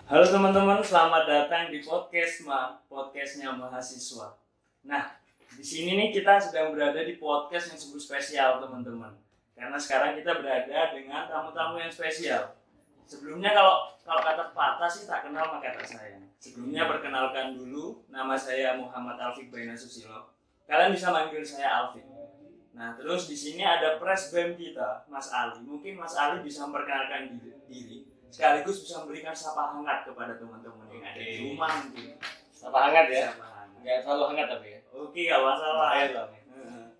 Halo teman-teman, selamat datang di podcastnya mahasiswa. Nah, di sini nih kita sedang berada di podcast yang sungguh spesial teman-teman. Karena sekarang kita berada dengan tamu-tamu yang spesial. Sebelumnya kalau kata patah sih tak kenal maka tak sayang. Sebelumnya perkenalkan dulu, nama saya Muhammad Alfik Baina Susilo. Kalian bisa manggil saya Alfik. Nah, terus di sini ada presbem kita, Mas Ali. Mungkin Mas Ali bisa memperkenalkan diri sekaligus bisa memberikan sapa hangat kepada teman-teman yang ada di rumah mungkin. Sapa hangat ya? Sapa hangat. Nggak terlalu hangat tapi ya? Oke, gak masalah.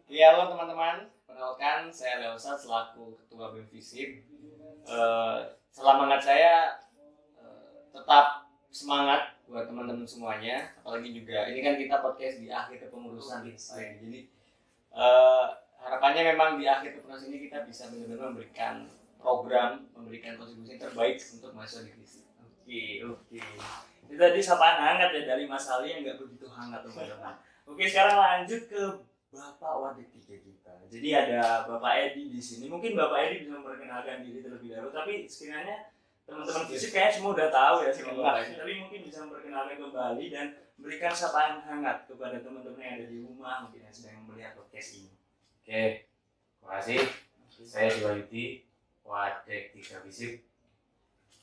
Iya, halo teman-teman. Perkenalkan, saya Leosat selaku Ketua BEM FISIP. Semangat saya tetap semangat buat teman-teman semuanya. Apalagi juga, ini kan kita podcast di akhir kepengurusan. Jadi harapannya memang di akhir kepengurusan ini kita bisa benar-benar memberikan program, memberikan kontribusi terbaik untuk mahasiswa di FISIP. Oke. Itu tadi sapaan hangat ya dari Mas Ali yang nggak begitu hangat teman-teman. Oke, sekarang lanjut ke Bapak Wadik 3 kita. Jadi ada Bapak Edi di sini. Mungkin Bapak Edi bisa memperkenalkan diri terlebih dahulu. Tapi sekiranya teman-teman FISIP kayaknya semua udah tahu ya sama Bapak Edi. Tapi mungkin bisa memperkenalkan kembali dan berikan sapaan hangat kepada teman-teman yang ada di rumah mungkin yang sedang melihat podcast ini. Oke, terima kasih. Saya Dewa Yudi, Wadik 3 FISIP.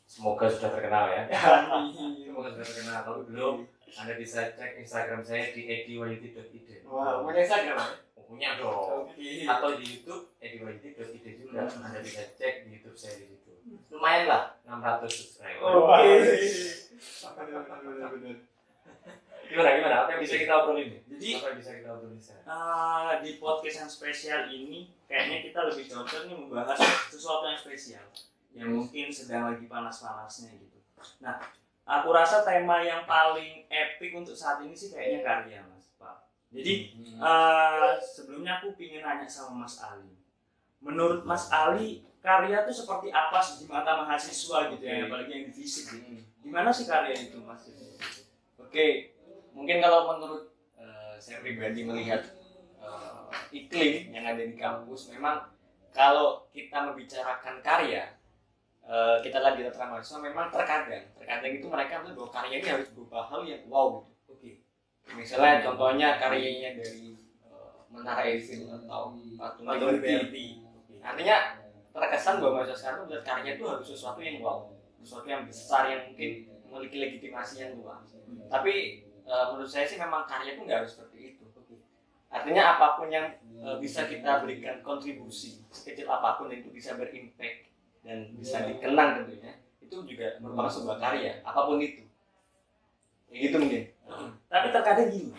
Semoga sudah terkenal ya. Semoga sudah terkenal. Kalau belum, Anda bisa cek Instagram saya di ediwayudi.id. Wah, punya Instagram ya? Punya dong. Atau di YouTube ediwayudi.id juga. Anda bisa cek di YouTube saya di situ. Lumayan lah, 600 subscriber. Gimana? Apa yang bisa kita obrolin nih? Jadi apa yang bisa kita obrolin sekarang? di podcast yang spesial ini kayaknya kita lebih cocok nih membahas sesuatu yang spesial yang mungkin sedang lagi panas-panasnya gitu. Nah, aku rasa tema yang paling epic untuk saat ini sih kayaknya karya, Mas Pak. Jadi sebelumnya aku ingin nanya sama Mas Ali. Menurut Mas Ali, karya itu seperti apa sih di mata mahasiswa gitu ya, apalagi yang di FISIP gitu. Gimana sih karya itu, Mas? Oke, mungkin kalau menurut saya pribadi melihat iklim yang ada di kampus, memang kalau kita membicarakan karya, kita lihat di rata-rata mahasiswa memang terkadang itu mereka melihat bahwa karya ini harus berupa hal yang wow gitu. Oke. Misalnya contohnya karyanya dari Menara Eiffel atau Patung Liberty. Artinya terkesan bahwa mahasiswa sekarang melihat karya itu harus sesuatu yang wow, sesuatu yang besar yang mungkin memiliki legitimasi yang luas. Tapi menurut saya sih memang karya itu nggak harus seperti itu. Artinya apapun yang bisa kita berikan kontribusi sekecil apapun itu bisa berimpact dan bisa dikenang tentunya, itu juga merupakan sebuah karya apapun itu. Ya gitu mungkin. Tapi terkadang gini,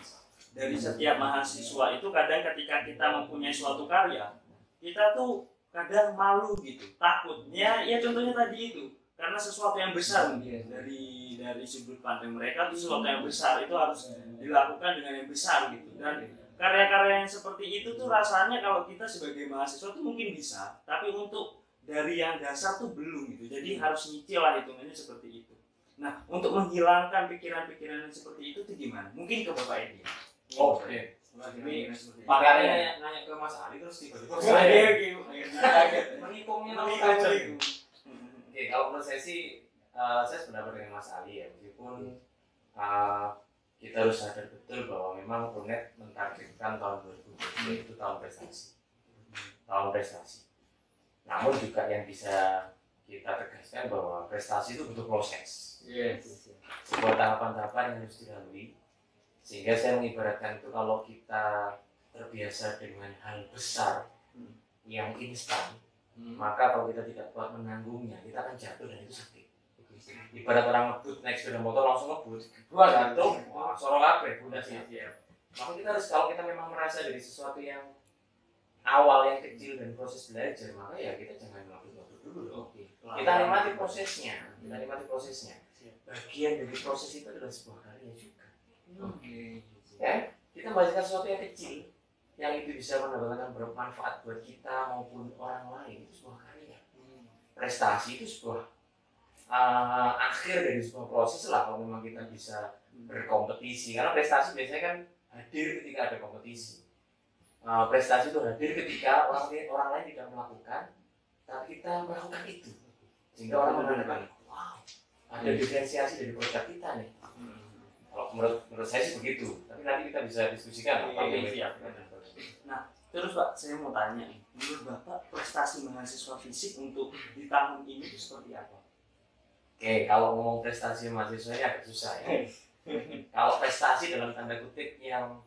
dari setiap mahasiswa itu kadang ketika kita mempunyai suatu karya, kita tuh kadang malu gitu, takutnya ya contohnya tadi itu karena sesuatu yang besar mungkin dari sudut pandang mereka itu sesuatu yang besar itu harus dilakukan dengan yang besar gitu. Dan karya-karya yang seperti itu tuh rasanya kalau kita sebagai mahasiswa tuh mungkin bisa, tapi untuk dari yang dasar tuh belum gitu. Jadi harus nyicil lah hitungannya seperti itu. Nah, untuk menghilangkan pikiran-pikiran yang seperti itu tuh gimana? Mungkin ke Bapak Edi. Oke. Ini Makanya nanya ke Mas Ali terus tiba-tiba mengikungnya. Oke, kalau menurut saya sih, saya sependapat dengan Mas Ali ya, meskipun kita harus sadar betul bahwa memang UNED mentargetkan tahun 2020 itu tahun prestasi. Namun juga yang bisa kita tegaskan bahwa prestasi itu butuh proses. Sebuah tahapan-tahapan yang harus dilalui. Sehingga saya mengibaratkan itu kalau kita terbiasa dengan hal besar yang instan, maka kalau kita tidak kuat menanggungnya, kita akan jatuh dan itu sakit. Ibarat orang ngebut naik sepeda motor langsung ngebut, jatuh, sorong kabeh, udah siap. Maka kita harus, kalau kita memang merasa dari sesuatu yang awal yang kecil dan proses belajar, maka ya kita jangan ngabut-ngabut dulu dong. Kita nikmati prosesnya. Bagian dari proses itu adalah sebuah karya juga. Ya, kita membacakan sesuatu yang kecil, yang itu bisa mendapatkan bermanfaat buat kita maupun orang lain, itu sebuah karya. Prestasi itu sebuah akhir dari sebuah proses lah kalau memang kita bisa berkompetisi. Karena prestasi biasanya kan hadir ketika ada kompetisi. Prestasi itu hadir ketika orang lain tidak melakukan, tapi kita melakukan itu, sehingga orang mengatakan, wow, ada diferensiasi dari produk kita nih. Kalau menurut saya sih begitu, tapi nanti kita bisa diskusikan apa yang Nah, terus Pak, saya mau tanya, menurut Bapak prestasi mahasiswa fisik untuk di tahun ini itu seperti apa? Oke, kalau ngomong prestasi mahasiswa ini agak susah ya. Kalau prestasi dalam tanda kutip yang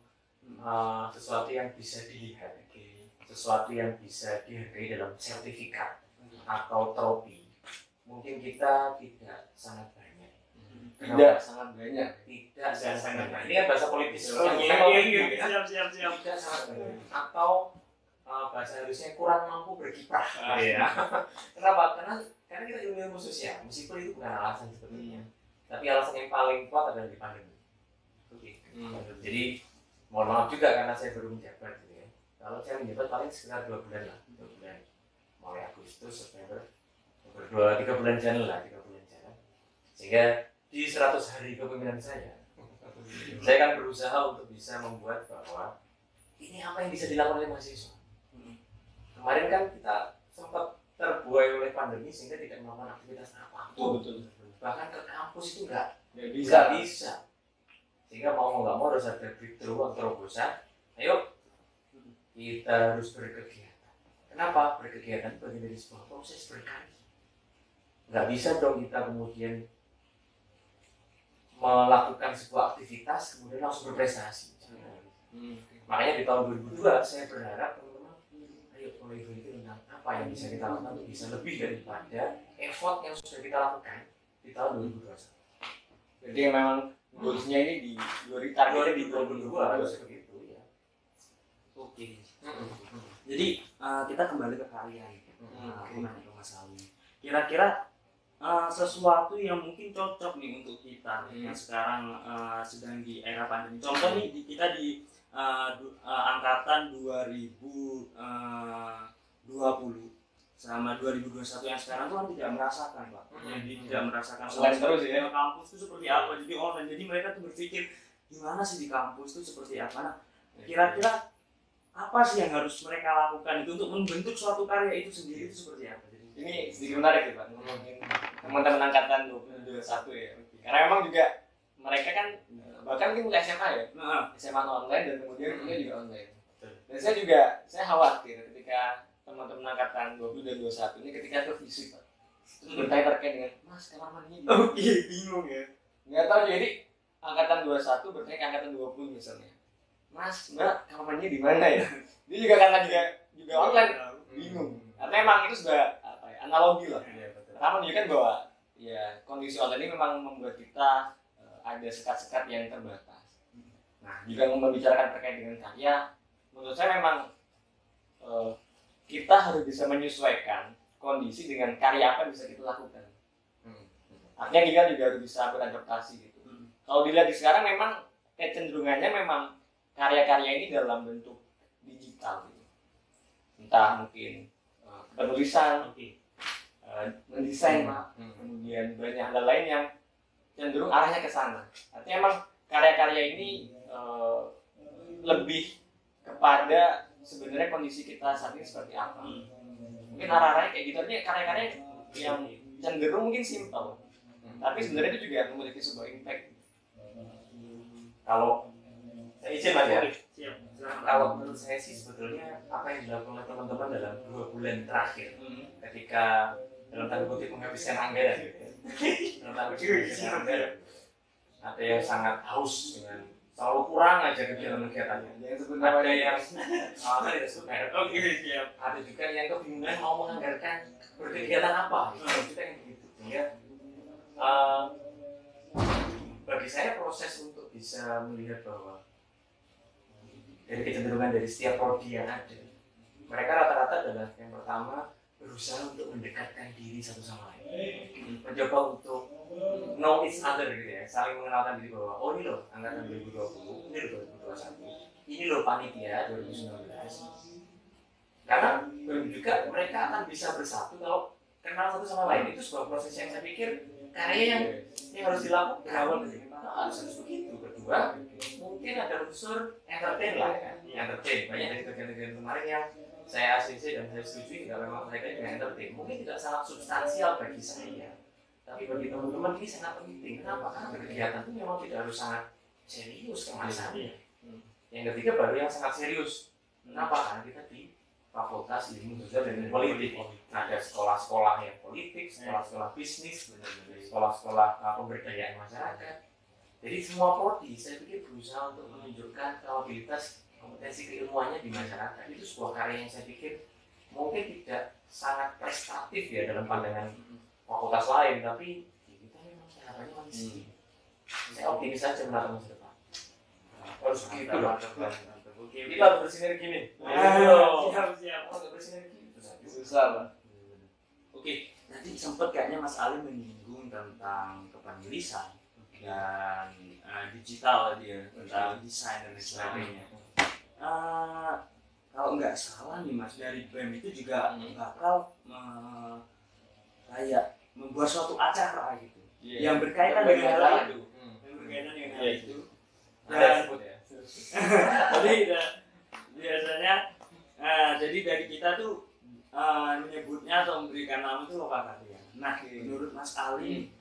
sesuatu yang bisa dilihat, sesuatu yang bisa dihargai dalam sertifikat atau trofi, mungkin kita tidak sangat banyak. Tidak sangat banyak. Tidak sangat banyak. Ini kan bahasa politis. Siap. Tidak sangat banyak. Atau bahasa Inggrisnya kurang mampu berkiprah. Iya. Kenapa? Karena kita ilmu sosial. Meskipun itu bukan alasan sebenarnya, tapi alasan yang paling kuat adalah di pandemi. Jadi mohon maaf juga karena saya baru menjabat gitu ya. Kalau saya menjabat paling sekitar 2 bulan lah, 2 bulan. Mulai Agustus, September, 3 bulan jalan lah, 3 bulan jalan. Sehingga di 100 hari kepemimpinan saya kan berusaha untuk bisa membuat bahwa ini apa yang bisa dilakukan oleh mahasiswa. Kemarin kan kita sempat terbuai oleh pandemi sehingga tidak melakukan aktivitas apapun. Betul. Bahkan ke kampus itu nggak bisa. Sehingga mau nggak mau harus ada breakthrough atau terobosan. Ayo kita harus berkegiatan. Kenapa? Berkegiatan bagian dari sebuah proses berkarya. Nggak bisa dong kita kemudian melakukan sebuah aktivitas kemudian langsung berprestasi. Makanya di tahun 2002 saya berharap teman-teman ayo mulai berpikir tentang apa yang bisa kita lakukan untuk bisa lebih daripada effort yang sudah kita lakukan di tahun 2021. Jadi memang goalsnya ini di targetnya di 2022 harus begitu ya. Oke. Jadi kita kembali ke kalian. Aku nanya ke Mas Ali. Kira-kira sesuatu yang mungkin cocok nih untuk kita yang sekarang sedang di era pandemi. Contoh nih kita di angkatan 2020 sama 2021 yang sekarang tuh kan tidak merasakan Pak. Jadi tidak merasakan online terus ya. Kampus itu seperti apa. Jadi online. Jadi mereka tuh berpikir gimana sih di kampus itu seperti apa. Nah, kira-kira apa sih yang harus mereka lakukan itu untuk membentuk suatu karya itu sendiri itu seperti apa? Jadi, ini sedikit menarik ya Pak, ngomongin teman-teman angkatan 2021 ya. Karena memang juga mereka kan bahkan mungkin mulai SMA ya, SMA online dan kemudian kuliah juga online. Dan saya khawatir ketika teman-teman angkatan 20 dan 21 ini ketika ke fisik Pak, terus bertanya terkait dengan Mas kamar mandinya. Oke, bingung ya. Nggak tahu, jadi angkatan 21 bertanya ke angkatan 20 misalnya, Mas Mbak kamar mandinya di mana ya? Dia juga karena juga online bingung. Karena memang itu sudah analogi lah. Pertama menunjukkan bahwa ya kondisi online ini memang membuat kita ada sekat-sekat yang terbatas. Nah, juga membicarakan terkait dengan karya, menurut saya memang kita harus bisa menyesuaikan kondisi dengan karya apa yang bisa kita lakukan. Artinya kita juga harus bisa beradaptasi gitu. Kalau dilihat di sekarang memang kecenderungannya memang karya-karya ini dalam bentuk digital gitu. Entah mungkin penulisan, mendesain, kemudian banyak hal lain yang cenderung arahnya ke sana. Artinya memang karya-karya ini lebih kepada sebenarnya kondisi kita saat ini seperti apa. Mungkin arah-arahnya kayak gitu, artinya karya-karya yang cenderung mungkin simple, tapi sebenarnya itu juga memiliki sebuah impact. Kalau saya izin Mas ya. Siap. Kalau menurut saya sih sebetulnya apa yang dilakukan oleh teman-teman dalam 2 bulan terakhir ketika dalam tanda kutip menghabiskan anggaran gitu ya. Dalam tanda kutip menghabiskan anggaran. Ada yang sangat haus dengan selalu kurang aja kegiatan-kegiatannya. Ada yang tidak suka. Oke, siap. Ada juga yang kebingungan mau menganggarkan berkegiatan apa. Ada juga yang begitu. Sehingga bagi saya proses untuk bisa melihat bahwa dari kecenderungan dari setiap prodi yang ada, mereka rata-rata adalah yang pertama berusaha untuk mendekatkan diri satu sama lain, mencoba untuk know each other gitu ya, saling mengenalkan diri bahwa oh ini loh angkatan 2020, ini loh 2021, ini loh panitia 2019. Karena juga mereka akan bisa bersatu kalau kenal satu sama lain. Itu sebuah proses yang saya pikir karya yang harus dilakukan. Harus begitu. Kedua, mungkin ada unsur entertain lah ya. Entertain, banyak dari kegiatan-kegiatan kemarin yang saya ACC dan saya setuju juga memang mereka juga entertain. Mungkin tidak sangat substansial bagi saya, Tapi bagi teman-teman ini sangat penting. Kenapa? Karena berkegiatan itu memang tidak harus sangat serius kemasannya. Yang ketiga baru yang sangat serius. Kenapa? Karena kita di Fakultas Ilmu Sosial dan Politik. Ada sekolah-sekolah yang politik, sekolah-sekolah bisnis, sekolah-sekolah pemberdayaan masyarakat. Jadi semua prodi saya pikir berusaha untuk menunjukkan kapabilitas kompetensi keilmuannya di masyarakat. Itu sebuah karya yang saya pikir mungkin tidak sangat prestatif ya dalam pandangan fakultas lain, tapi kita memang harapannya masih saya optimis saja menatap masa depan. Harus begitu loh. Kita harus bersinergi nih. Siap. Harus bersinergi. Susah Pak. Oke, tadi sempat kayaknya Mas Ali menyinggung tentang kepenulisan dan digital tadi ya, tentang desain dan lain sebagainya. Kalau nggak salah nih Mas, dari BEM itu juga bakal kayak membuat suatu acara gitu, yang berkaitan dengan hal itu, yang berkaitan dengan hal itu. Dan jadi biasanya, jadi dari kita tuh menyebutnya atau memberikan nama itu lokakarya. Nah, menurut Mas Ali,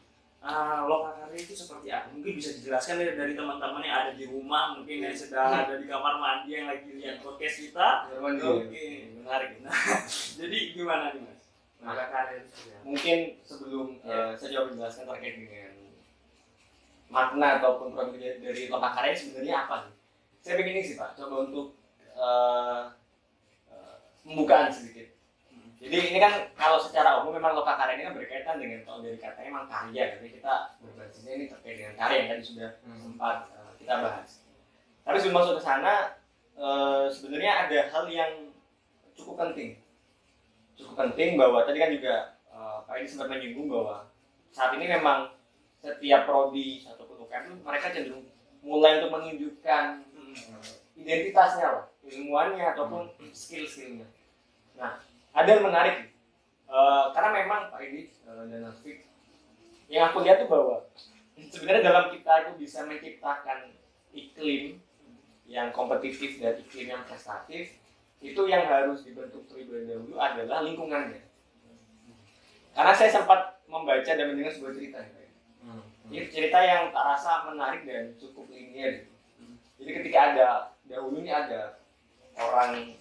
lokakarya itu seperti apa? Mungkin bisa dijelaskan dari teman-teman yang ada di rumah, mungkin yang sedang ada di kamar mandi yang lagi lihat podcast kita. Oke, menarik. Nah, jadi gimana nih Mas? Lokakarya itu Mungkin sebelum saya coba menjelaskan terkait dengan makna ataupun produk dari lokakarya sebenarnya apa nih? Saya ingin ini sih Pak, coba untuk pembukaan sedikit. Jadi ini kan kalau secara umum memang lokakarya ini kan berkaitan dengan, kalau dari katanya memang karya, jadi kita berbahasanya ini terkait dengan karya yang tadi sudah sempat kita bahas. Tapi sebelum masuk ke sana, sebenarnya ada hal yang cukup penting bahwa tadi kan juga Pak Edi sempat menyinggung bahwa saat ini memang setiap prodi ataupun UKM itu mereka cenderung mulai untuk menunjukkan identitasnya lah, ilmuannya ataupun skill-skillnya. Nah, ada yang menarik karena memang Pak Edi dan Nafik, yang aku lihat tuh bahwa sebenarnya dalam kita itu bisa menciptakan iklim yang kompetitif dan iklim yang prestatif, itu yang harus dibentuk terlebih dahulu adalah lingkungannya. Karena saya sempat membaca dan mendengar sebuah cerita, ini cerita yang tak rasa menarik dan cukup linier. Jadi ketika dahulunya ada orang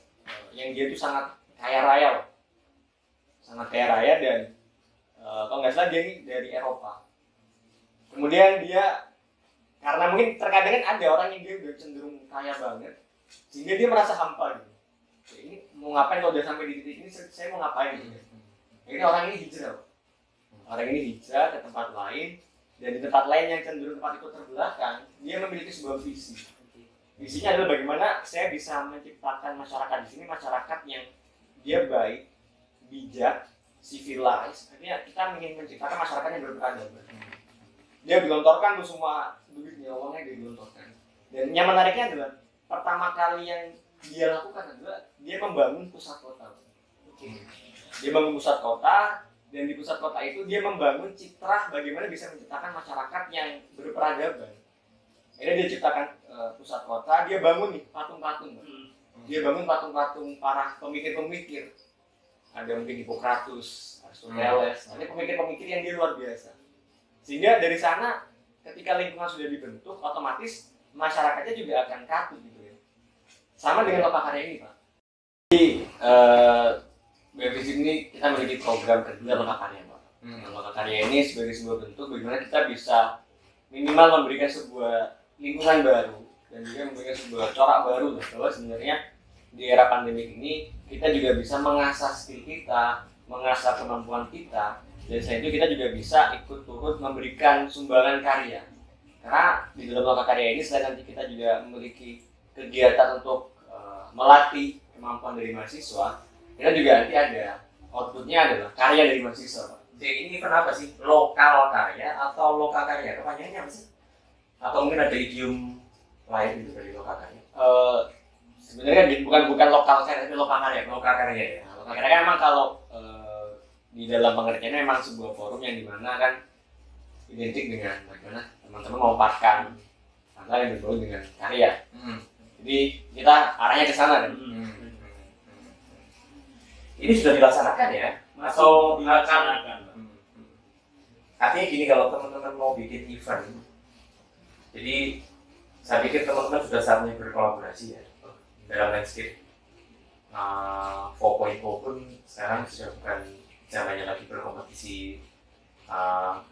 yang dia itu sangat kaya raya dan kalau nggak salah dia ini dari Eropa. Kemudian dia, karena mungkin terkadang kan ada orang yang dia udah cenderung kaya banget, sehingga dia merasa hampa gitu. Ini mau ngapain kalau udah sampai di titik ini, saya mau ngapain gitu. Akhirnya orang ini hijrah ke tempat lain, dan di tempat lain yang cenderung tempat itu terbelakang, dia memiliki sebuah visi. Visinya adalah bagaimana saya bisa menciptakan masyarakat di sini, masyarakat yang dia baik, bijak, civilized. Artinya kita ingin menciptakan masyarakat yang berperadaban. Dia gelontorkan tuh semua duitnya, uangnya dia gelontorkan. Dan yang menariknya adalah pertama kali yang dia lakukan adalah dia membangun pusat kota. Dia bangun pusat kota, dan di pusat kota itu dia membangun citra bagaimana bisa menciptakan masyarakat yang berperadaban. Akhirnya dia ciptakan pusat kota, dia bangun nih patung-patung. Dia bangun patung-patung para pemikir-pemikir. Ada mungkin Hippocrates, Aristoteles, ada pemikir-pemikir yang dia luar biasa. Sehingga dari sana ketika lingkungan sudah dibentuk, otomatis masyarakatnya juga akan kaku gitu ya. Sama dengan lokakarya ini Pak. Jadi BFIS ini kita memiliki program kedua lokakarya Pak. Lokakarya ini sebagai sebuah bentuk bagaimana kita bisa minimal memberikan sebuah lingkungan baru dan juga memberikan sebuah corak baru bahwa sebenarnya di era pandemi ini kita juga bisa mengasah skill kita, mengasah kemampuan kita, dan selain itu kita juga bisa ikut turut memberikan sumbangan karya. Karena di dalam lokakarya ini selain nanti kita juga memiliki kegiatan untuk melatih kemampuan dari mahasiswa, kita juga nanti ada outputnya adalah karya dari mahasiswa. Jadi ini kenapa sih lokal karya atau lokakarya? Kepanjangannya apa sih? Atau mungkin ada idiom lain itu dari lokakarya? Sebenarnya bukan lokal karya, tapi lokakarya. Lokakarya ya. Nah, lokakarya kan memang kalau di dalam pengertiannya memang sebuah forum yang dimana kan identik dengan bagaimana teman-teman memaparkan hal yang berbau dengan karya. Jadi kita arahnya ke sana kan. Ini sudah dilaksanakan ya? Atau dilaksanakan? artinya gini, kalau teman-teman mau bikin event, jadi saya pikir teman-teman sudah saatnya berkolaborasi ya dalam landscape 4.0 pun sekarang sudah bukan zamannya lagi berkompetisi.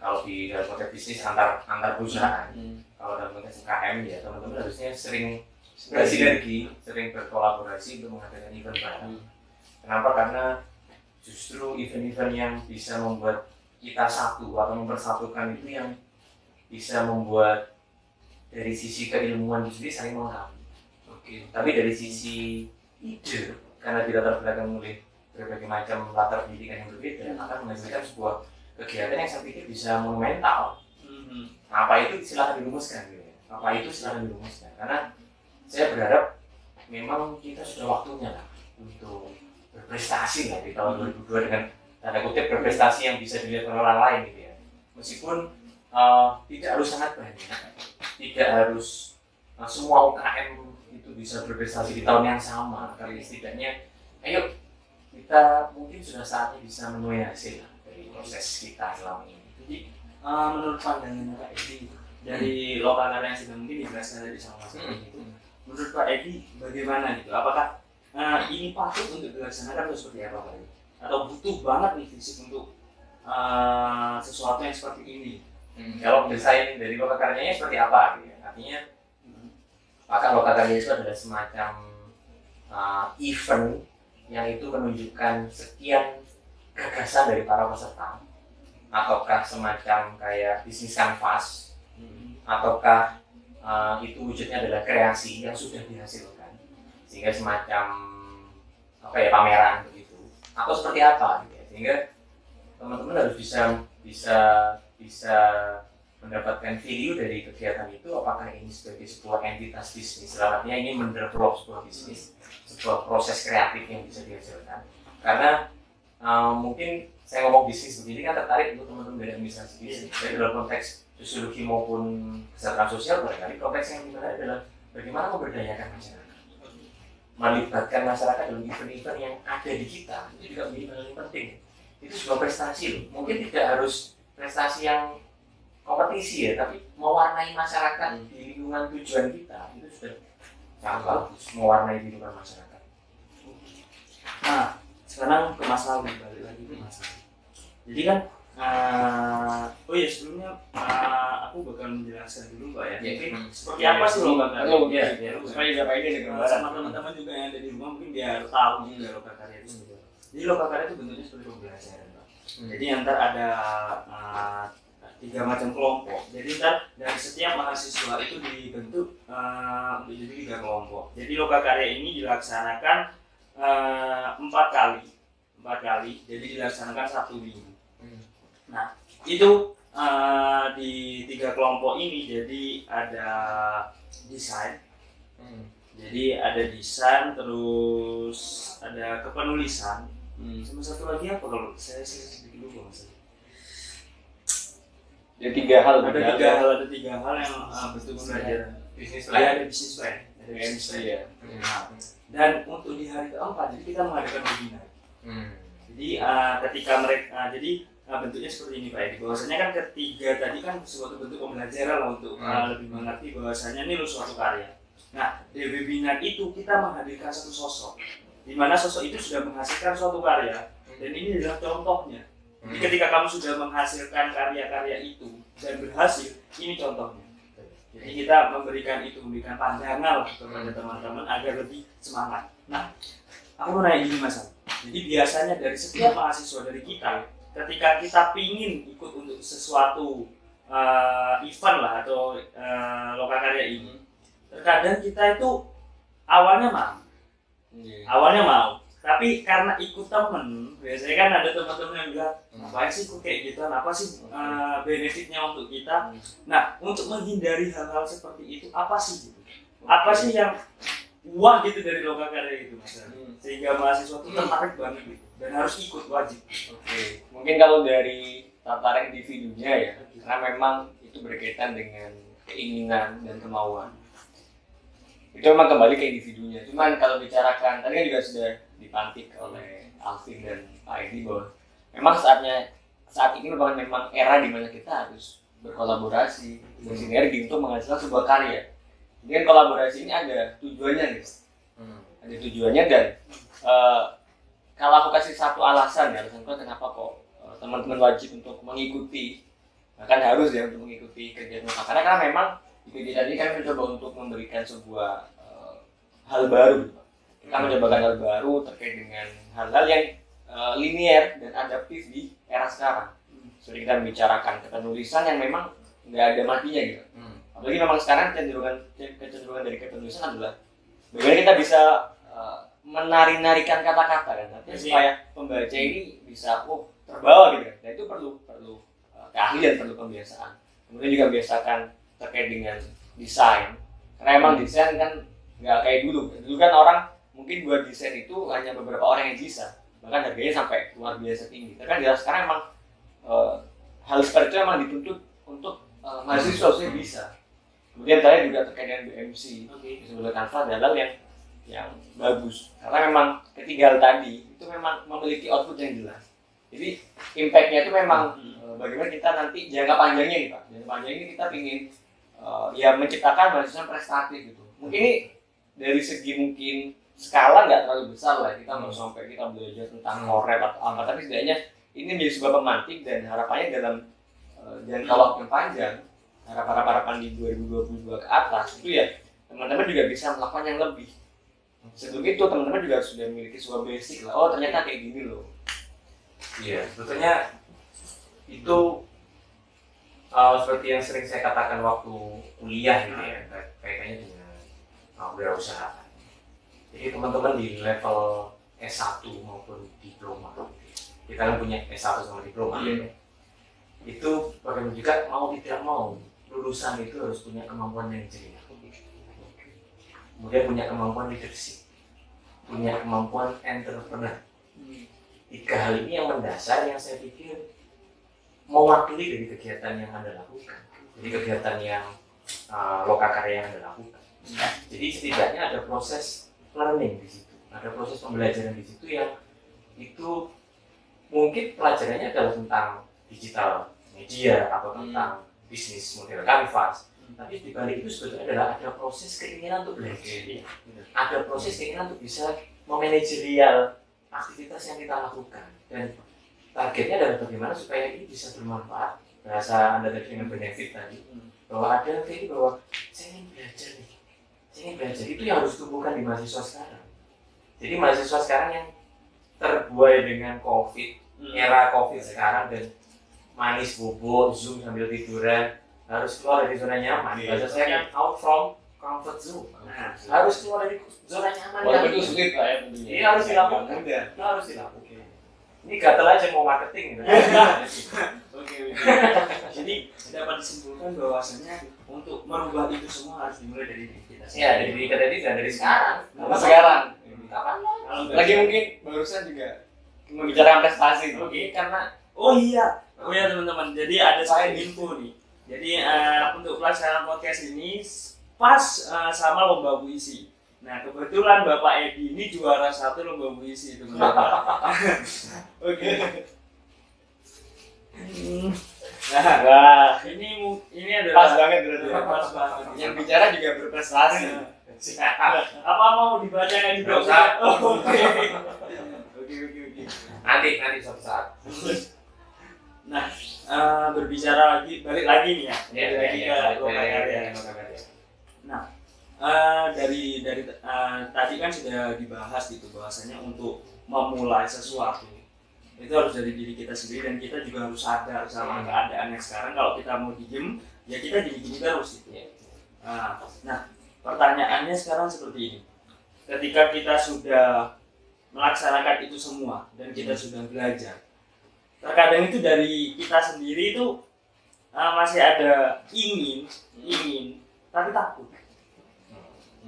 Kalau di dalam konteks bisnis antar perusahaan, kalau dalam konteks UKM ya teman-teman harusnya sering bersinergi, sering berkolaborasi untuk mengadakan event bareng. Kenapa? Karena justru event-event yang bisa membuat kita satu atau mempersatukan itu yang bisa membuat dari sisi keilmuan itu sendiri saling melengkapi. Tapi dari sisi ide, karena dilatar belakang oleh berbagai macam latar pendidikan yang berbeda, akan menghasilkan sebuah kegiatan yang saya pikir bisa monumental. Apa itu silahkan dirumuskan gitu ya. Apa itu silahkan dirumuskan. Karena saya berharap memang kita sudah waktunya lah untuk berprestasi lah di tahun 2002 dengan tanda kutip berprestasi yang bisa dilihat oleh orang lain gitu ya. Meskipun tidak harus sangat banyak, tidak harus semua UKM itu bisa berprestasi di tahun yang sama, tapi setidaknya ayo kita mungkin sudah saatnya bisa menuai hasil lah dari proses kita selama ini. Jadi menurut pandangan Pak Edi dari lokal karya yang sudah mungkin dijelaskan tadi sama Mas Edi itu, menurut Pak Edi bagaimana gitu? Apakah ini patut untuk dilaksanakan atau seperti apa Pak Edi? Atau butuh banget nih fisik untuk sesuatu yang seperti ini? Kalau desain dari lokal karyanya seperti apa? Gitu ya? Artinya, maka lokal karya itu adalah semacam event yang itu menunjukkan sekian gagasan dari para peserta, ataukah semacam kayak bisnis kanvas, ataukah itu wujudnya adalah kreasi yang sudah dihasilkan, sehingga semacam apa ya, pameran begitu, atau seperti apa gitu ya. Sehingga teman-teman harus bisa mendapatkan value dari kegiatan itu, apakah ini sebagai sebuah entitas bisnis, artinya ini mendevelop sebuah bisnis, sebuah proses kreatif yang bisa dihasilkan. Karena mungkin saya ngomong bisnis begini kan tertarik untuk teman-teman dari administrasi bisnis. Jadi dalam konteks sosiologi maupun kesejahteraan sosial, barangkali konteks yang dimana adalah bagaimana memberdayakan masyarakat, melibatkan masyarakat dalam event-event yang ada di kita, itu juga menjadi hal yang penting. Itu sebuah prestasi loh. Mungkin tidak harus prestasi yang kompetisi ya, tapi mewarnai masyarakat di lingkungan tujuan kita itu sudah sangat bagus, mewarnai kehidupan masyarakat. Nah, sekarang ke masalah, balik lagi ke masalah. Jadi kan, oh ya sebelumnya aku bakal menjelaskan dulu Pak ya. Mungkin seperti apa sih lokal karya? Supaya juga Pak ini sama teman-teman juga yang ada di rumah mungkin biar tahu juga lokal karya itu sendiri. Jadi lokal karya itu bentuknya seperti pembelajaran Pak. Jadi ntar ada 3 macam kelompok. Jadi ntar dari setiap mahasiswa itu dibentuk menjadi 3 kelompok. Jadi lokal karya ini dilaksanakan 4 kali. Jadi dilaksanakan Sabtu Minggu. Nah itu di 3 kelompok ini jadi ada desain. Jadi ada desain, terus ada kepenulisan, sama satu lagi apa kalau saya sedikit lupa Mas. Ada 3 hal. Ada tiga hal yang bentuk pembelajaran. Bisnis Ada bisnis plan. Dan untuk di hari keempat, jadi kita mengadakan webinar. Jadi ketika mereka, jadi bentuknya seperti ini Pak Edi. Bahwasanya kan ketiga tadi kan suatu bentuk pembelajaran lah untuk lebih mengerti bahwasanya ini suatu karya. Nah di webinar itu kita menghadirkan satu sosok, di mana sosok itu sudah menghasilkan suatu karya, dan ini adalah contohnya. Jadi ketika kamu sudah menghasilkan karya-karya itu dan berhasil, ini contohnya. Jadi kita memberikan pandangan lah kepada teman-teman agar lebih semangat. Nah, aku mau nanya gini Mas. Jadi biasanya dari setiap mahasiswa dari kita, ketika kita pingin ikut untuk sesuatu event lah atau lokal karya ini, terkadang kita itu awalnya mau, tapi karena ikut temen, biasanya kan ada teman-teman yang bilang, ngapain sih kok kayak gitu, apa sih benefitnya untuk kita. Nah, untuk menghindari hal-hal seperti itu, apa sih gitu? Apa sih yang wah gitu dari lokal karya itu Mas? Sehingga mahasiswa itu tertarik banget gitu, dan harus ikut, wajib. Mungkin kalau dari tertarik individunya ya, karena memang itu berkaitan dengan keinginan dan kemauan. Itu memang kembali ke individunya. Cuman kalau bicarakan, tadi kan juga sudah dipantik oleh Alvin dan Pak Edi bahwa memang saatnya saat ini memang era di mana kita harus berkolaborasi, bersinergi untuk menghasilkan sebuah karya. Jadi kan kolaborasi ini ada tujuannya nih, ada tujuannya dan kalau aku kasih satu alasan kenapa kok teman-teman wajib untuk mengikuti, bahkan harus ya untuk mengikuti kegiatan karena memang di kegiatan ini kami mencoba untuk memberikan sebuah hal baru. Kita mencobakan hal baru terkait dengan hal-hal yang linear dan adaptif di era sekarang. Seperti kita membicarakan kepenulisan yang memang nggak ada matinya gitu. Apalagi memang sekarang kecenderungan dari kepenulisan adalah bagaimana kita bisa menari-narikan kata-kata kan, tapi supaya pembaca ini bisa terbawa gitu kan. Dan itu perlu keahlian, perlu pembiasaan. Kemudian juga biasakan terkait dengan desain. Karena emang desain kan nggak kayak dulu. Dulu kan orang mungkin buat desain itu hanya beberapa orang yang bisa, bahkan harganya sampai luar biasa tinggi. Tapi kan sekarang emang hal seperti itu emang dituntut untuk mahasiswa yang bisa. Kemudian saya juga terkait dengan BMC, sebagai Canva adalah yang bagus. Karena memang ketiga hal tadi itu memang memiliki output yang jelas. Jadi impact-nya itu memang bagaimana kita nanti jangka panjangnya nih Pak. Jangka panjang ini kita ingin ya menciptakan mahasiswa prestatif gitu. Mungkin ini dari segi mungkin skala nggak terlalu besar lah, kita mau sampai kita belajar tentang korep atau apa, tapi setidaknya ini menjadi sebuah pemantik dan harapannya dalam jangka waktu yang panjang, harapan di 2022 ke atas itu ya teman-teman juga bisa melakukan yang lebih. Sebelum itu teman-teman juga sudah memiliki sebuah basic lah, oh ternyata kayak gini loh. Iya, sebetulnya itu seperti yang sering saya katakan waktu kuliah gitu ya, kaitannya dengan wirausaha. Jadi teman-teman di level S1 maupun diploma, kita kan punya S1 sama diploma, itu bagaimana juga mau tidak mau lulusan itu harus punya kemampuan yang jelas, kemudian punya kemampuan leadership, punya kemampuan entrepreneur. Tiga hal ini yang mendasar yang saya pikir mewakili dari kegiatan yang Anda lakukan, jadi kegiatan yang lokakarya yang Anda lakukan. Jadi setidaknya ada proses learning di situ, ada proses pembelajaran di situ yang itu mungkin pelajarannya adalah tentang digital media atau tentang bisnis model kanvas, tapi di balik itu sebetulnya adalah ada proses keinginan untuk belajar, ada proses keinginan untuk bisa memanajerial aktivitas yang kita lakukan, dan targetnya adalah bagaimana supaya ini bisa bermanfaat. Bahasa Anda tadi dengan benefit tadi, bahwa ada ini bahwa saya ingin belajar nih, itu yang harus tumbuhkan di mahasiswa sekarang. Jadi mahasiswa sekarang yang terbuai dengan COVID, era COVID sekarang, dan manis bobo, Zoom sambil tiduran, harus keluar dari zona nyaman. Bahasa saya kan out from comfort zone. Nah, harus keluar dari zona nyaman. Walaupun itu sulit lah ya tentunya. Ini harus dilakukan. Itu harus dilakukan. Ini gatel aja mau marketing gitu. Oke. Jadi dapat disimpulkan bahwasanya untuk merubah itu semua harus dimulai dari diri kita. Ya, dari diri kita dan dari sekarang. Sekarang. Kapan Lagi mungkin barusan juga membicarakan prestasi. Oke. Karena Oh iya teman-teman. Jadi ada satu info nih. Jadi untuk pelaksanaan podcast ini pas sama lomba puisi. Nah kebetulan Bapak Edi ini juara 1 lomba puisi teman-teman. Oke. Nah, ini adalah pas banget berarti. Pas banget. Yang bicara juga berprestasi. Apa mau dibacakan juga? Oke. Nanti suatu saat. Nah, berbicara balik lagi nih ya. Balik lagi ke lokakarya. Nah, dari tadi kan sudah dibahas gitu bahwasanya untuk memulai sesuatu itu harus dari diri kita sendiri, dan kita juga harus sadar sama keadaan yang sekarang. Kalau kita mau diem, ya kita gini-gini terus gitu. Nah, pertanyaannya sekarang seperti ini. Ketika kita sudah melaksanakan itu semua dan kita sudah belajar, terkadang itu dari kita sendiri itu masih ada ingin tapi takut.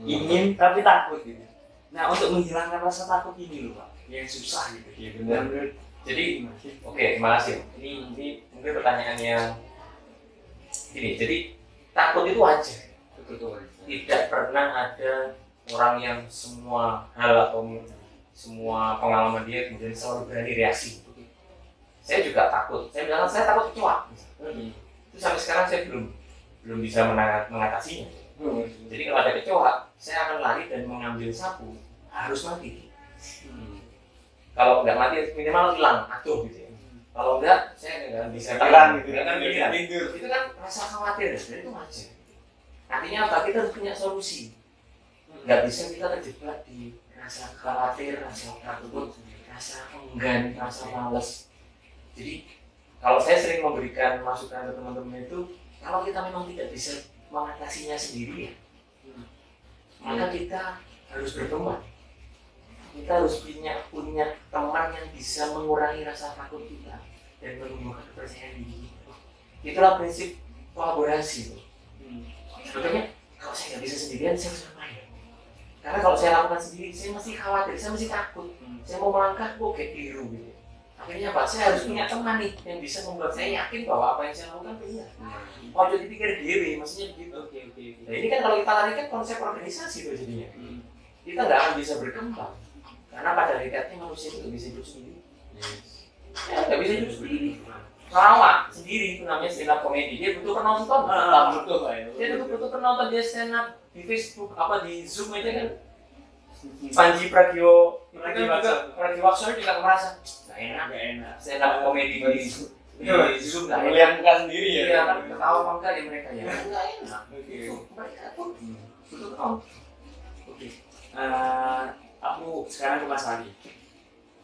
Ingin tapi takut gitu. Nah, untuk menghilangkan rasa takut ini loh Pak, yang susah gitu. Iya benar. Jadi, oke, terima kasih. Ini mungkin pertanyaan yang gini. Jadi takut itu wajar. Betul. Tidak pernah ada orang yang semua hal atau semua pengalaman dia kemudian selalu berani reaksi. saya juga takut. Saya bilang saya takut kecoa. Itu sampai sekarang saya belum bisa mengatasinya. Jadi kalau ada kecoa, saya akan lari dan mengambil sapu, harus mati. Kalau nggak mati minimal hilang, aduh gitu ya. Kalau enggak, saya nggak bisa terang gitu, kan tidur. itu kan rasa khawatir, dan itu wajar. Artinya apa? Kita harus punya solusi. Nggak bisa kita terjebak di rasa khawatir, rasa takut, rasa enggan, rasa malas. Jadi kalau saya sering memberikan masukan ke teman-teman itu, kalau kita memang tidak bisa mengatasinya sendiri, maka kita harus berteman. Kita harus punya teman yang bisa mengurangi rasa takut kita dan menumbuhkan kepercayaan diri. Itulah prinsip kolaborasi. Sebetulnya kalau saya nggak bisa sendirian, saya harus ngapain? Karena kalau saya lakukan sendiri, saya mesti khawatir, saya mesti takut. Saya mau melangkah, kok kayak keliru gitu. Akhirnya apa? Saya harus punya teman nih yang bisa membuat saya yakin bahwa apa yang saya lakukan benar. Oh, jadi pikir diri, maksudnya begitu. Nah, ini kan kalau kita larikan konsep organisasi itu jadinya. Kita nggak akan bisa berkembang. Karena pada hakikatnya manusia itu nggak bisa hidup sendiri. Ya, nggak bisa hidup sendiri. Lawak sendiri itu namanya stand up comedy. Dia butuh penonton. Dia butuh penonton. Dia stand up di Facebook, apa di Zoom aja kan. Panji Pragiwaksono juga merasa nggak enak. Stand up comedy di Zoom lah. Melihat muka sendiri ya. Iya kan, ketawa apa enggak ya mereka ya? Nggak enak. Mereka pun butuh penonton. Oke. Aku sekarang ke Mas Ali.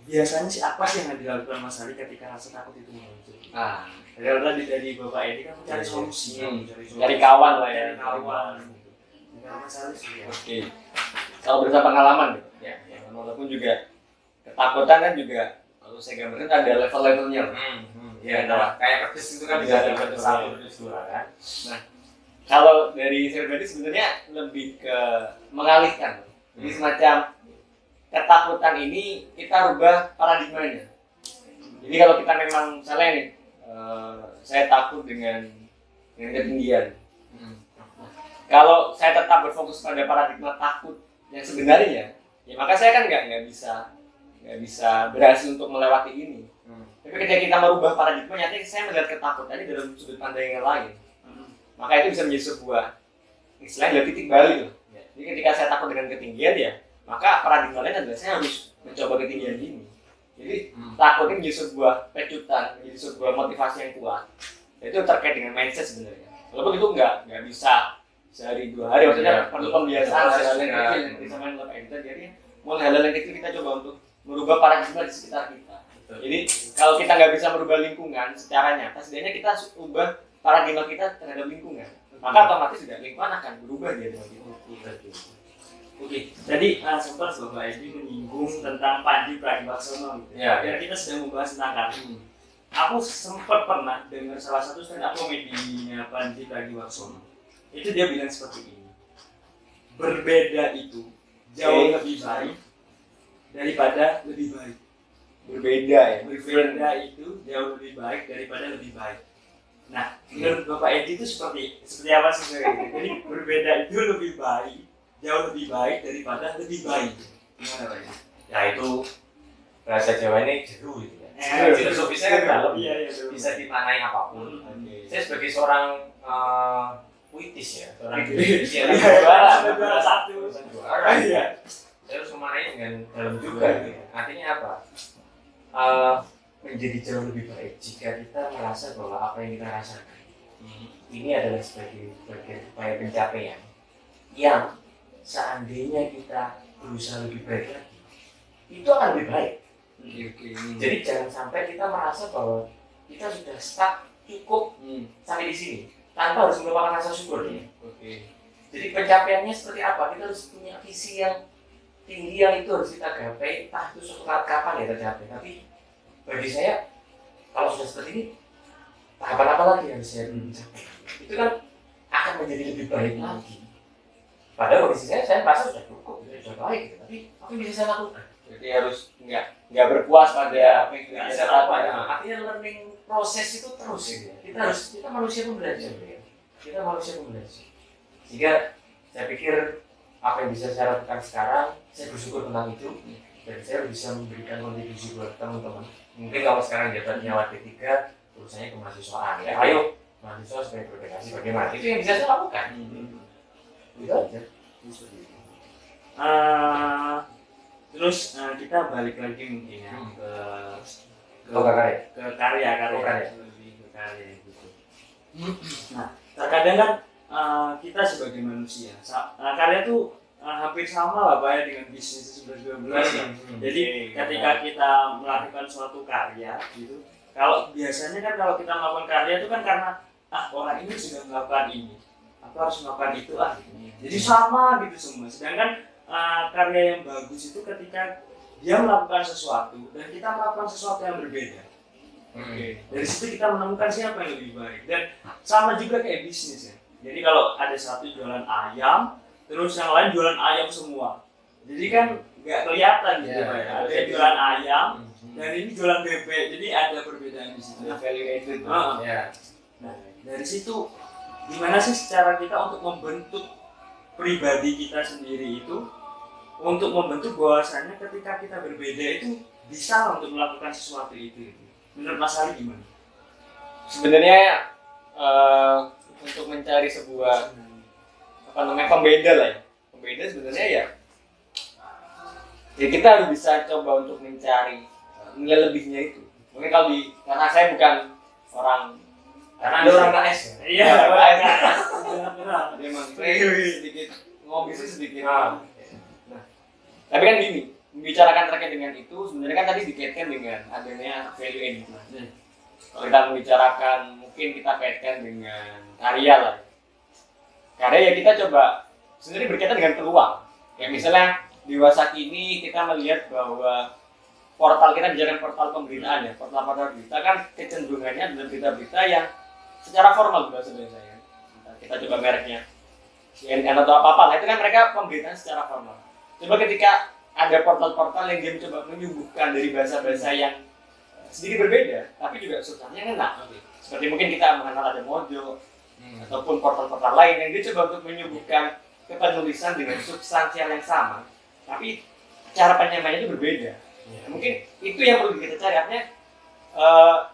Biasanya sih apa sih yang dilakukan Mas Ali ketika rasa takut itu muncul? Dari tadi dari Bapak Edi kan mencari solusi, Dari kawan lah ya. Dari kawan. Dari Mas Ali sih. Oke. Kalau berdasarkan pengalaman gitu. Ya, walaupun juga ketakutan kan juga kalau saya gambarkan ada level-levelnya. Ya, kayak pedes itu kan bisa ada pedes 1, pedes 2 kan. Nah, kalau dari saya pribadi sebenarnya lebih ke mengalihkan. Jadi semacam ketakutan ini kita rubah paradigmanya. Jadi kalau kita memang misalnya nih, saya takut dengan ketinggian. Kalau saya tetap berfokus pada paradigma takut yang sebenarnya, ya maka saya kan nggak bisa berhasil untuk melewati ini. Tapi ketika kita merubah paradigma, nyatanya saya melihat ketakutan ini dalam sudut pandang yang lain. Maka itu bisa menjadi sebuah istilahnya dari titik balik loh. Jadi ketika saya takut dengan ketinggian ya, maka paradigma lain adalah saya harus mencoba ketinggian ini. Jadi takut ini menjadi sebuah pecutan, menjadi sebuah motivasi yang kuat. Itu terkait dengan mindset sebenarnya. Walaupun itu nggak bisa sehari 2 hari, maksudnya perlu pembiasaan hal-hal yang kecil yang disamain oleh Pak Edita. Jadi mulai hal-hal yang kecil kita coba untuk merubah paradigma di sekitar kita. Jadi kalau kita nggak bisa merubah lingkungan secara nyata, setidaknya kita ubah paradigma kita terhadap lingkungan. Maka otomatis juga lingkungan akan berubah dia dengan itu. Oke, tadi sempat Bapak Edi menyinggung tentang Panji Pragiwaksono gitu. Ya. Dan kita sedang membahas tentang kartini. Aku sempat pernah dengar salah satu stand up komedinya Panji Pragiwaksono. Itu dia bilang seperti ini. Berbeda itu jauh lebih baik daripada lebih baik. Berbeda ya. Berbeda itu jauh lebih baik daripada lebih baik. Nah, menurut Bapak Edi itu seperti apa sih sebenarnya? Jadi berbeda itu lebih baik, jauh lebih baik daripada lebih baik. Gimana Pak Edi? Ya itu bahasa Jawa ini jeru gitu ya. Filosofisnya kan dalam, bisa dimaknai apapun. Saya sebagai seorang puitis ya, seorang juara satu. Saya harus memaknai dengan dalam juga. Gitu ya. Artinya apa? Menjadi jauh lebih baik jika kita merasa bahwa apa yang kita rasakan ini adalah sebagai upaya pencapaian yang seandainya kita berusaha lebih baik lagi, itu akan lebih baik. Jadi jangan sampai kita merasa bahwa kita sudah stuck cukup sampai di sini tanpa harus melupakan rasa syukur. Jadi pencapaiannya seperti apa? Kita harus punya visi yang tinggi yang itu harus kita gapai, entah itu suatu saat kapan ya tercapai. Tapi bagi saya, kalau sudah seperti ini, tahapan apa lagi yang harus saya capai? Itu kan akan menjadi lebih baik lagi. Padahal kondisi saya merasa sudah cukup, sudah baik, gitu. Tapi apa yang bisa saya lakukan? Jadi harus nggak berpuas pada apa yang kita Bisa apa ya? Artinya learning proses itu terus gitu. Kita manusia pun belajar ya. Kita manusia pun belajar. Sehingga saya pikir apa yang bisa saya lakukan sekarang, saya bersyukur tentang itu. dan saya bisa memberikan kontribusi buat teman-teman. Mungkin kalau sekarang jabatannya WT3 urusannya kemahasiswaan ya, ayo mahasiswa supaya berkreasi bagaimana, itu yang bisa saya lakukan. Itu aja. Terus kita balik lagi mungkin ya karya. ke karya lebih ke karya gitu. Nah, terkadang kan kita sebagai manusia, karya tuh hampir sama lah Pak ya dengan bisnis 11-12 ya. Jadi ketika kita melakukan suatu karya gitu, kalau biasanya kan kalau kita melakukan karya itu kan karena orang ini sudah melakukan ini, aku harus melakukan itu gitu. Jadi sama gitu semua. Sedangkan karya yang bagus itu ketika dia melakukan sesuatu dan kita melakukan sesuatu yang berbeda. Dari situ kita menemukan siapa yang lebih baik. Dan sama juga kayak bisnis ya. Jadi kalau ada satu jualan ayam, terus yang lain jualan ayam semua. Jadi kan nggak kelihatan gitu Pak ya. Ada yang jualan ayam dan ini jualan bebek. Jadi ada perbedaan di situ. Value added. Nah, dari situ gimana sih cara kita untuk membentuk pribadi kita sendiri itu, untuk membentuk bahwasannya ketika kita berbeda itu bisa untuk melakukan sesuatu itu. Menurut Mas Ali gimana? Sebenarnya untuk mencari sebuah pembeda lah ya. Pembeda sebenarnya ya kita harus bisa coba untuk mencari nilai lebihnya itu. Mungkin kalau karena saya bukan orang, Karena ada orang KS ya? Iya, memang sedikit ngomong bisnis sedikit. Nah, tapi kan gini, membicarakan terkait dengan itu sebenarnya kan tadi dikaitkan dengan adanya value added. Kalau kita membicarakan, mungkin kita kaitkan dengan karya lah. Karya ya kita coba sebenarnya berkaitan dengan peluang. Ya misalnya di Wasaki ini kita melihat bahwa portal kita bicara portal pemberitaan ya, portal berita kan kecenderungannya adalah berita-berita yang secara formal bahasa Indonesia ya. Kita coba mereknya CNN atau apa-apa, itu kan mereka pemberitaan secara formal. Coba ketika ada portal-portal yang dia mencoba menyuguhkan dari bahasa-bahasa yang sedikit berbeda, tapi juga substansinya enak. Seperti mungkin kita mengenal ada Mojo ataupun portal-portal lain yang dia coba untuk menyuguhkan kepenulisan dengan substansial yang sama, tapi cara penyampaiannya itu berbeda. Mungkin itu yang perlu kita cari. Artinya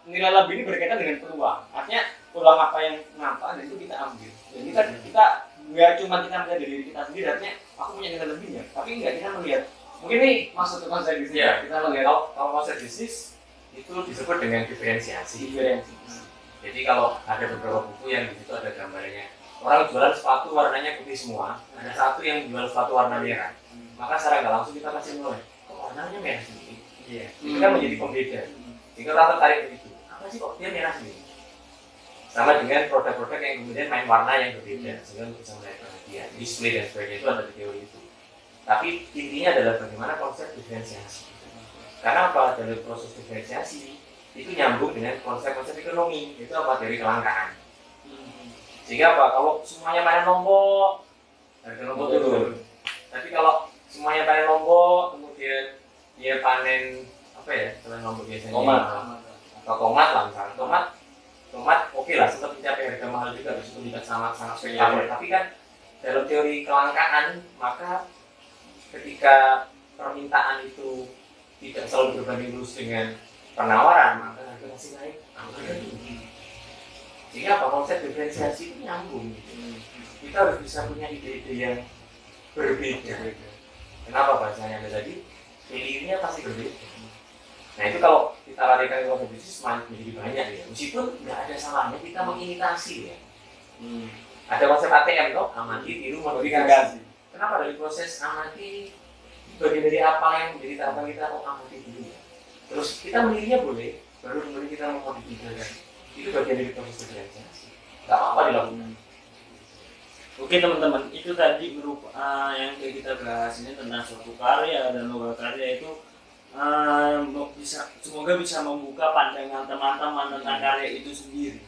nilai lebih ini berkaitan dengan peluang. Artinya peluang apa yang nampak dan itu kita ambil. Dan kita nggak cuma kita melihat dari diri kita sendiri. Artinya aku punya nilai lebihnya, tapi nggak kita melihat. Mungkin ini masuk ke konsep bisnis. Ya, kita melihat kalau konsep bisnis itu disebut dengan diferensiasi. Jadi kalau ada beberapa buku yang di situ ada gambarnya, orang jualan sepatu warnanya putih semua, ada satu yang jual sepatu warna merah, maka secara nggak langsung kita pasti mulai, kok warnanya merah sendiri? Itu kan menjadi pembeda. Jika orang tertarik ke itu, apa sih kok dia merah sendiri? Sama dengan produk-produk yang kemudian main warna yang berbeda, sehingga bisa menarik perhatian, display dan sebagainya, itu ada di teori itu. Tapi intinya adalah bagaimana konsep diferensiasi. Karena apa? Dari proses diferensiasi itu nyambung dengan konsep-konsep ekonomi, itu apa? Dari kelangkaan. Sehingga apa? Kalau semuanya panen lombok, harga lombok turun. Tapi kalau semuanya panen lombok, kemudian dia panen apa ya? Selain lombok biasanya atau tomat lah misalnya. Tomat oke lah, sempat mencapai harga mahal juga, meskipun tidak sangat spektakuler. Tapi kan dalam teori kelangkaan, maka ketika permintaan itu tidak selalu berbanding lurus dengan penawaran, maka harga pasti naik. Sehingga apa? Konsep diferensiasi itu nyambung gitu. Kita harus bisa punya ide-ide yang berbeda. Kenapa bahasanya ada tadi? Value-nya pasti berbeda. Nah itu kalau kita larikan ke konsep bisnis menjadi banyak ya. Meskipun nggak ada salahnya kita mengimitasi ya. Ada konsep ATM toh, amati, tiru, modifikasi. Kenapa dari proses amati bagian dari apa yang menjadi tahapan kita amati dulu ya. Terus kita menirunya boleh, baru kemudian kita memodifikasi. Itu bagian dari proses diferensiasi. Gak apa-apa dilakukan. Oke teman-teman, itu tadi yang kita bahas ini tentang suatu karya dan logo karya itu semoga bisa membuka pandangan teman-teman tentang karya itu sendiri.